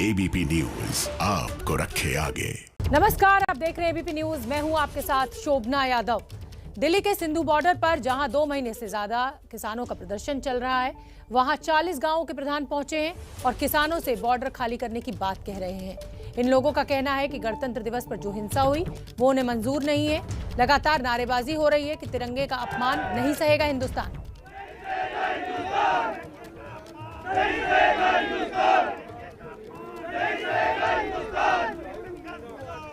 ABP news आपको रखे आगे। नमस्कार, आप देख रहे हैं एबीपी न्यूज। मैं हूं आपके साथ शोभना यादव। दिल्ली के सिंधु बॉर्डर पर जहां 2 महीने से ज्यादा किसानों का प्रदर्शन चल रहा है, वहां 40 गांवों के प्रधान पहुंचे हैं और किसानों से बॉर्डर खाली करने की बात कह रहे हैं। इन लोगों का कहना है कि गणतंत्र दिवस पर जो हिंसा हुई वो उन्हें मंजूर नहीं है। लगातार नारेबाजी हो रही है कि तिरंगे का अपमान नहीं सहेगा हिंदुस्तान।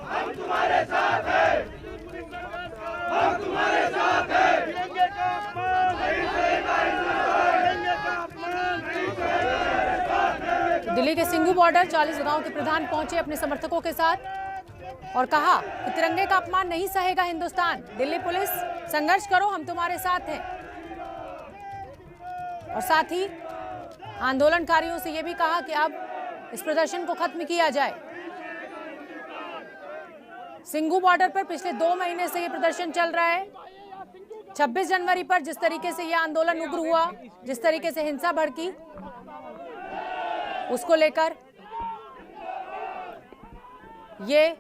हम तुम्हारे साथ हैं, हम तुम्हारे साथ हैं। तिरंगे का अपमान नहीं सहेगा हिंदुस्तान। दिल्ली के सिंघू बॉर्डर 40 गांव के प्रधान पहुंचे अपने समर्थकों के साथ और कहा कि तिरंगे का अपमान नहीं सहेगा हिंदुस्तान। दिल्ली पुलिस, संघर्ष करो, हम तुम्हारे साथ हैं। और साथ ही आंदोलनकारियों से यह भी कहा कि अब इस प्रदर्शन को खत्म किया जाए। सिंघू बॉर्डर पर पिछले 2 महीने से ये प्रदर्शन चल रहा है। 26 जनवरी पर जिस तरीके से यह आंदोलन उग्र हुआ, जिस तरीके से हिंसा भड़की, उसको लेकर ये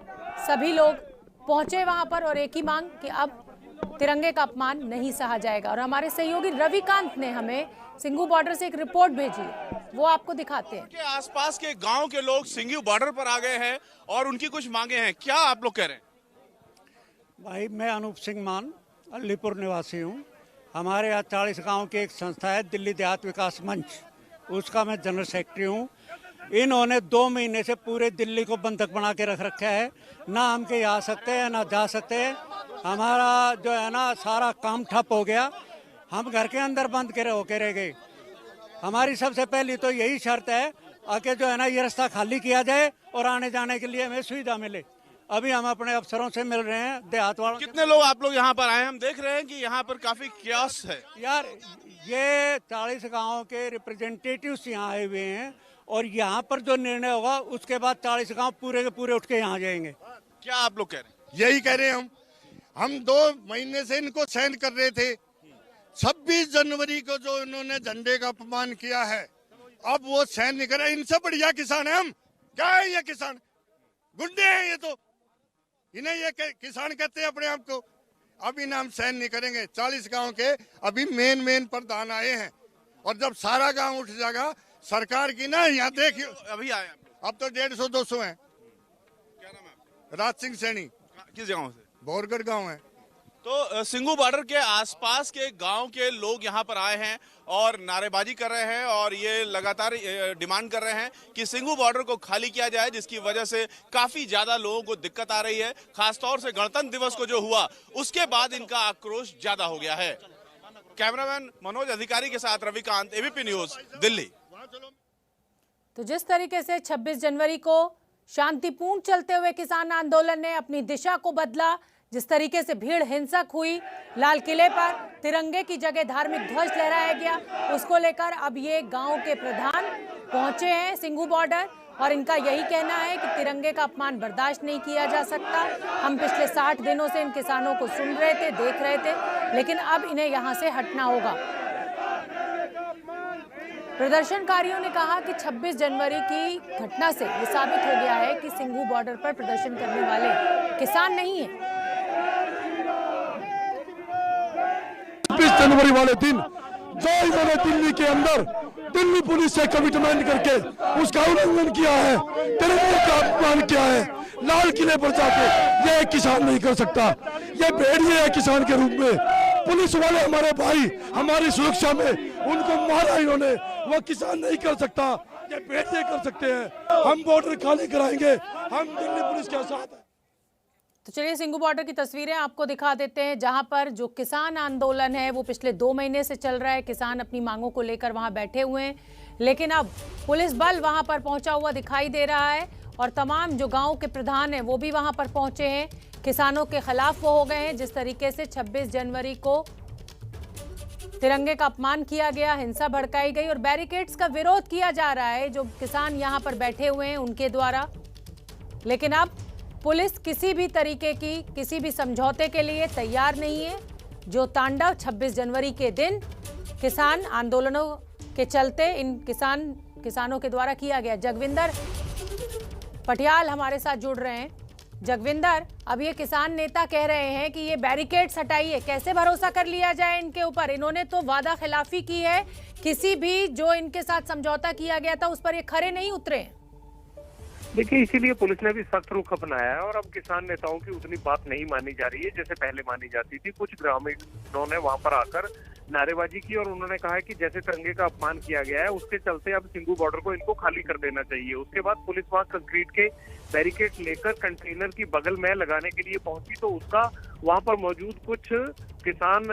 सभी लोग पहुंचे वहां पर और एक ही मांग कि अब तिरंगे का अपमान नहीं सहा जाएगा। और हमारे सहयोगी रविकांत ने हमें सिंघू बॉर्डर से एक रिपोर्ट भेजी, वो आपको दिखाते हैं। के आसपास के गांव के लोग सिंघू बॉर्डर पर आ गए हैं और उनकी कुछ मांगे हैं। क्या आप लोग कह रहे हैं? भाई, मैं अनूप सिंह मान अलीपुर निवासी हूँ। हमारे यहाँ 40 गांव की एक संस्था है, दिल्ली देहात विकास मंच, उसका मैं जनरल सेक्रेटरी हूँ। इन्होंने 2 महीने से पूरे दिल्ली को बंधक बना के रख रखा है। ना हम के आ सकते हैं ना जा सकते हैं। हमारा जो है ना सारा काम ठप हो गया। हम घर के अंदर बंद के होके रह गए। हमारी सबसे पहली तो यही शर्त है आके जो है ना ये रास्ता खाली किया जाए और आने जाने के लिए हमें सुविधा मिले। अभी हम अपने अफसरों से मिल रहे हैं, देहात वालों। कितने लोग आप लोग यहाँ पर आए हैं? हम देख रहे हैं कि यहाँ पर काफी क्यास है। यार, ये 40 गाँव के रिप्रेजेंटेटिव्स यहाँ आए हुए हैं और यहाँ पर जो निर्णय होगा उसके बाद 40 गाँव पूरे के पूरे उठ के यहाँ जाएंगे। क्या आप लोग कह रहे हैं? यही कह रहे हैं हम 2 महीने से इनको सहन कर रहे थे। 26 जनवरी को जो इन्होंने झंडे का अपमान किया है, अब वो सहन नहीं कर रहे। इनसे बढ़िया किसान है हम। क्या है ये किसान? गुंडे हैं ये तो। इन्हें ये किसान कहते हैं अपने आप को। अब इन्हें हम सहन नहीं करेंगे। 40 गांव के अभी मेन प्रधान आए हैं और जब सारा गांव उठ जाएगा सरकार की ना, यहाँ देखिए अभी आए हैं। अब तो 150-200 हैं। क्या नाम है आपका? राज सिंह सैनी। किस गाँव से? भोरगढ़ गाँव है। तो सिंघू बॉर्डर के आसपास के गांव के लोग यहां पर आए हैं और नारेबाजी कर रहे हैं और ये लगातार डिमांड कर रहे हैं कि सिंघू बॉर्डर को खाली किया जाए, जिसकी वजह से काफी ज्यादा लोगों को दिक्कत आ रही है। खासतौर से गणतंत्र दिवस को जो हुआ उसके बाद इनका आक्रोश ज्यादा हो गया है। कैमरामैन मनोज अधिकारी के साथ रविकांत, एबीपी न्यूज, दिल्ली। तो जिस तरीके से 26 जनवरी को शांतिपूर्ण चलते हुए किसान आंदोलन ने अपनी दिशा को बदला, जिस तरीके से भीड़ हिंसक हुई, लाल किले पर तिरंगे की जगह धार्मिक ध्वज लहराया गया, उसको लेकर अब ये गांव के प्रधान पहुंचे हैं सिंघू बॉर्डर और इनका यही कहना है कि तिरंगे का अपमान बर्दाश्त नहीं किया जा सकता। हम पिछले 60 दिनों से इन किसानों को सुन रहे थे, देख रहे थे, लेकिन अब इन्हें यहां से हटना होगा। प्रदर्शनकारियों ने कहा कि 26 जनवरी की घटना से ये साबित हो गया है कि सिंघू बॉर्डर पर प्रदर्शन करने वाले किसान नहीं है। 26 जनवरी वाले दिन जो इन्होंने दिल्ली के अंदर दिल्ली पुलिस से कमिटमेंट करके उसका उल्लंघन किया है, तिरंगे का अपमान किया है, लाल किले पर जाके ये किसान नहीं कर सकता। ये भेड़िए है किसान के रूप में। पुलिस वाले हमारे भाई, हमारी सुरक्षा में उनको मारा इन्होंने, वो किसान नहीं कर सकता, ये भेड़िए कर सकते हैं। हम बॉर्डर खाली कराएंगे, हम दिल्ली पुलिस के साथ हैं। तो चलिए सिंघू बॉर्डर की तस्वीरें आपको दिखा देते हैं, जहां पर जो किसान आंदोलन है वो पिछले 2 महीने से चल रहा है। किसान अपनी मांगों को लेकर वहां बैठे हुए हैं, लेकिन अब पुलिस बल वहां पर पहुंचा हुआ दिखाई दे रहा है और तमाम जो गांव के प्रधान हैं वो भी वहां पर पहुंचे हैं। किसानों के खिलाफ वो हो गए हैं। जिस तरीके से 26 जनवरी को तिरंगे का अपमान किया गया, हिंसा भड़काई गई और बैरिकेड्स का विरोध किया जा रहा है जो किसान यहां पर बैठे हुए हैं उनके द्वारा। लेकिन अब पुलिस किसी भी तरीके की किसी भी समझौते के लिए तैयार नहीं है। जो तांडव 26 जनवरी के दिन किसान आंदोलनों के चलते इन किसानों के द्वारा किया गया। जगविंदर, पटियाल हमारे साथ जुड़ रहे हैं। जगविंदर, अब ये किसान नेता कह रहे हैं कि ये बैरिकेड्स हटाइए, कैसे भरोसा कर लिया जाए इनके ऊपर? इन्होंने तो वादा खिलाफी की है, किसी भी जो इनके साथ समझौता किया गया था उस पर ये खरे नहीं उतरे। देखिए, इसीलिए पुलिस ने भी सख्त रुख अपनाया है और अब किसान नेताओं की उतनी बात नहीं मानी जा रही है जैसे पहले मानी जाती थी। कुछ ग्रामीणों ने वहां पर आकर नारेबाजी की और उन्होंने कहा है कि जैसे तिरंगे का अपमान किया गया है उसके चलते अब सिंघू बॉर्डर को इनको खाली कर देना चाहिए। उसके बाद पुलिस वहां कंक्रीट के बैरिकेड लेकर कंटेनर की बगल में लगाने के लिए पहुंची तो उसका वहां पर मौजूद कुछ किसान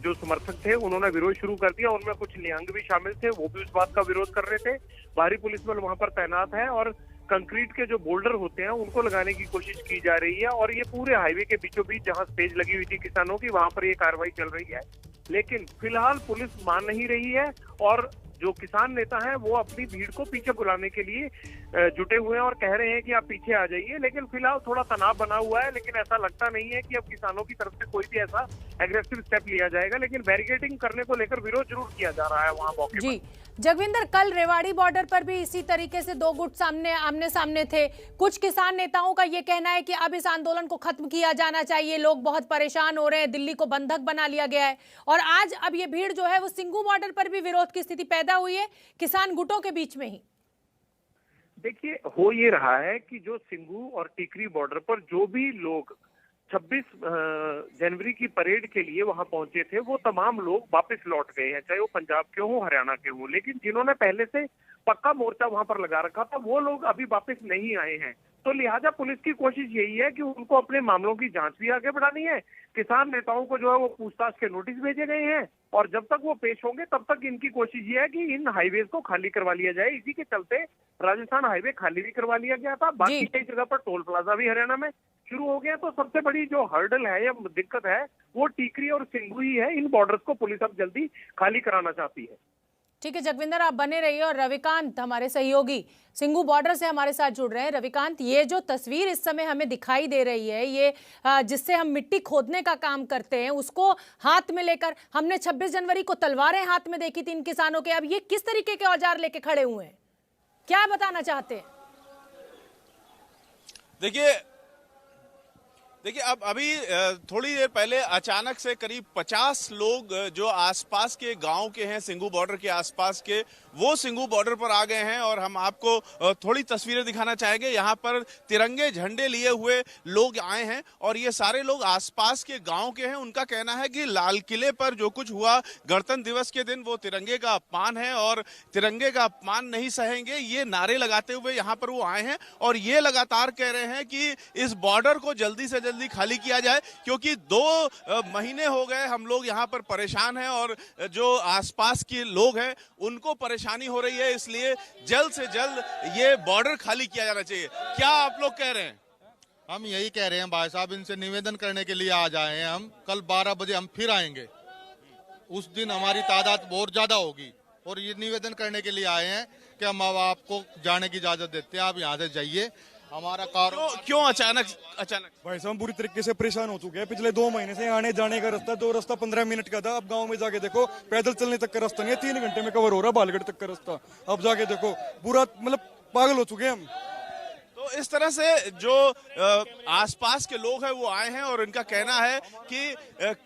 जो समर्थक थे उन्होंने विरोध शुरू कर दिया। उनमें कुछ निहंग भी शामिल थे, वो भी उस बात का विरोध कर रहे थे। भारी पुलिस बल वहां पर तैनात है और कंक्रीट के जो बोल्डर होते हैं उनको लगाने की कोशिश की जा रही है और ये पूरे हाईवे के बीचों बीच जहां स्टेज लगी हुई थी किसानों की, वहां पर ये कार्रवाई चल रही है। लेकिन फिलहाल पुलिस मान नहीं रही है और जो किसान नेता हैं वो अपनी भीड़ को पीछे बुलाने के लिए जुटे हुए हैं और कह रहे हैं कि आप पीछे आ जाइए। लेकिन फिलहाल थोड़ा तनाव बना हुआ है, लेकिन ऐसा लगता नहीं है कि अब किसानों की तरफ से कोई भी ऐसा एग्रेसिव स्टेप लिया जाएगा। लेकिन बैरिकेडिंग करने को लेकर विरोध जरूर किया जा रहा है वहाँ मौके पर। जी जगविंदर, कल रेवाड़ी बॉर्डर पर भी इसी तरीके से दो गुट आमने सामने थे। कुछ किसान नेताओं का ये कहना है कि अब इस आंदोलन को खत्म किया जाना चाहिए, लोग बहुत परेशान हो रहे हैं, दिल्ली को बंधक बना लिया गया है। और आज अब ये भीड़ जो है वो सिंघू बॉर्डर पर भी विरोध की स्थिति पैदा हुई है किसान गुटों के बीच में ही। देखिए, हो ये रहा है कि जो सिंघू और टिकरी बॉर्डर पर जो भी लोग 26 जनवरी की परेड के लिए वहां पहुंचे थे वो तमाम लोग वापस लौट गए हैं, चाहे वो पंजाब के हों, हरियाणा के हों। लेकिन जिन्होंने पहले से पक्का मोर्चा वहां पर लगा रखा था वो लोग अभी वापस नहीं आए हैं। तो लिहाजा पुलिस की कोशिश यही है कि उनको अपने मामलों की जांच भी आगे बढ़ानी है। किसान नेताओं को जो है वो पूछताछ के नोटिस भेजे गए हैं और जब तक वो पेश होंगे तब तक इनकी कोशिश ये है कि इन हाईवेज को खाली करवा लिया जाए। इसी के चलते राजस्थान हाईवे खाली भी करवा लिया गया था। बाकी कई जगह पर टोल प्लाजा भी हरियाणा में शुरू हो गया। तो सबसे बड़ी जो हर्डल है या दिक्कत है वो टिकरी और सिंघू ही है। इन बॉर्डर्स को पुलिस अब जल्दी खाली कराना चाहती है। ठीक है जगविंदर, आप बने रहिए। और रविकांत हमारे सहयोगी सिंघू बॉर्डर से हमारे साथ जुड़ रहे हैं। रविकांत, ये जो तस्वीर इस समय हमें दिखाई दे रही है, ये जिससे हम मिट्टी खोदने का काम करते हैं उसको हाथ में लेकर, हमने 26 जनवरी को तलवारें हाथ में देखी थी इन किसानों के, अब ये किस तरीके के औजार लेके खड़े हुए हैं, क्या बताना चाहते हैं? देखिए अब अभी थोड़ी देर पहले अचानक से करीब 50 लोग जो आसपास के गांव के हैं, सिंघू बॉर्डर के आसपास के, वो सिंघू बॉर्डर पर आ गए हैं। और हम आपको थोड़ी तस्वीरें दिखाना चाहेंगे। यहाँ पर तिरंगे झंडे लिए हुए लोग आए हैं और ये सारे लोग आसपास के गांव के हैं। उनका कहना है कि लाल किले पर जो कुछ हुआ गणतंत्र दिवस के दिन वो तिरंगे का अपमान है और तिरंगे का अपमान नहीं सहेंगे, ये नारे लगाते हुए यहाँ पर वो आए हैं। और ये लगातार कह रहे हैं कि इस बॉर्डर को जल्दी से जल्दी खाली किया जाए, क्योंकि 2 महीने हो गए हम लोग यहाँ पर परेशान हैं और जो आसपास के लोग हैं उनको परेशानी हो रही है। इसलिए जल्द से जल्द ये बॉर्डर खाली किया जाना चाहिए। क्या आप लोग कह रहे हैं? हम यही कह रहे हैं भाई साहब, इनसे निवेदन करने के लिए आ जाए हैं। हम कल 12 बजे हम फिर आएंगे, उस दिन हमारी तादाद बहुत ज्यादा होगी और ये निवेदन करने के लिए आए हैं कि हम अब आपको जाने की इजाजत देते हैं, आप यहाँ से जाइए। हमारा क्यों अचानक भाई साहब बुरी तरीके से परेशान हो चुके हैं। पिछले 2 महीने से आने जाने का रास्ता 2 रास्ता 15 मिनट का था, अब गांव में जाके देखो पैदल चलने तक का रास्ता नहीं है, 3 घंटे में कवर हो रहा बालगढ़ तक का रास्ता। अब जाके देखो बुरा, मतलब पागल हो चुके हैं हम। तो इस तरह से जो आसपास के लोग हैं वो आए हैं और इनका कहना है कि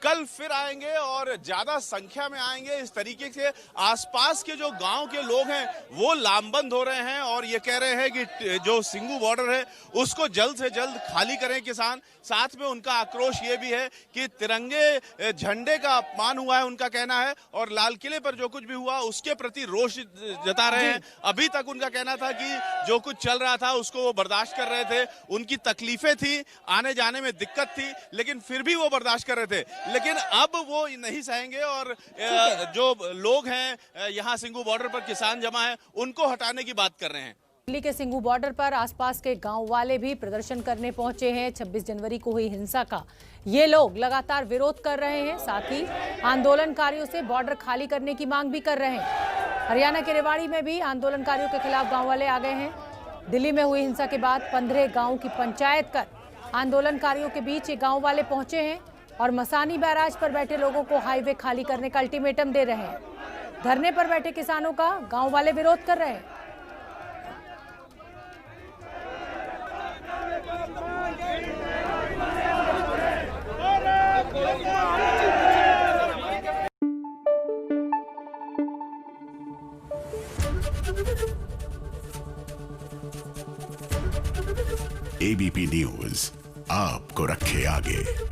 कल फिर आएंगे और ज्यादा संख्या में आएंगे। इस तरीके से आसपास के जो गांव के लोग हैं वो लामबंद हो रहे हैं और ये कह रहे हैं कि जो सिंघू बॉर्डर है उसको जल्द से जल्द खाली करें किसान। साथ में उनका आक्रोश ये भी है कि तिरंगे झंडे का अपमान हुआ है उनका कहना है, और लाल किले पर जो कुछ भी हुआ उसके प्रति रोष जता रहे हैं। अभी तक उनका कहना था कि जो कुछ चल रहा था उसको वो बर्दाश्त कर रहे थे, उनकी तकलीफें थी, आने जाने में दिक्कत थी, लेकिन फिर भी वो बर्दाश्त कर रहे थे। लेकिन अब वो नहीं सहेंगे और जो लोग हैं यहाँ सिंघू बॉर्डर पर किसान जमा है उनको हटाने की बात कर रहे हैं। दिल्ली के सिंघू बॉर्डर पर आसपास के गांव वाले भी प्रदर्शन करने पहुंचे हैं। 26 जनवरी को हुई हिंसा का ये लोग लगातार विरोध कर रहे हैं, साथ ही आंदोलनकारियों से बॉर्डर खाली करने की मांग भी कर रहे हैं। हरियाणा के रेवाड़ी में भी आंदोलनकारियों के खिलाफ गांव वाले आ गए हैं। दिल्ली में हुई हिंसा के बाद 15 गांव की पंचायत कर आंदोलनकारियों के बीच ये गांव वाले पहुंचे हैं और मसानी बैराज पर बैठे लोगों को हाईवे खाली करने का अल्टीमेटम दे रहे हैं। धरने पर बैठे किसानों का गांव वाले विरोध कर रहे हैं। एबीपी न्यूज आपको रखे आगे।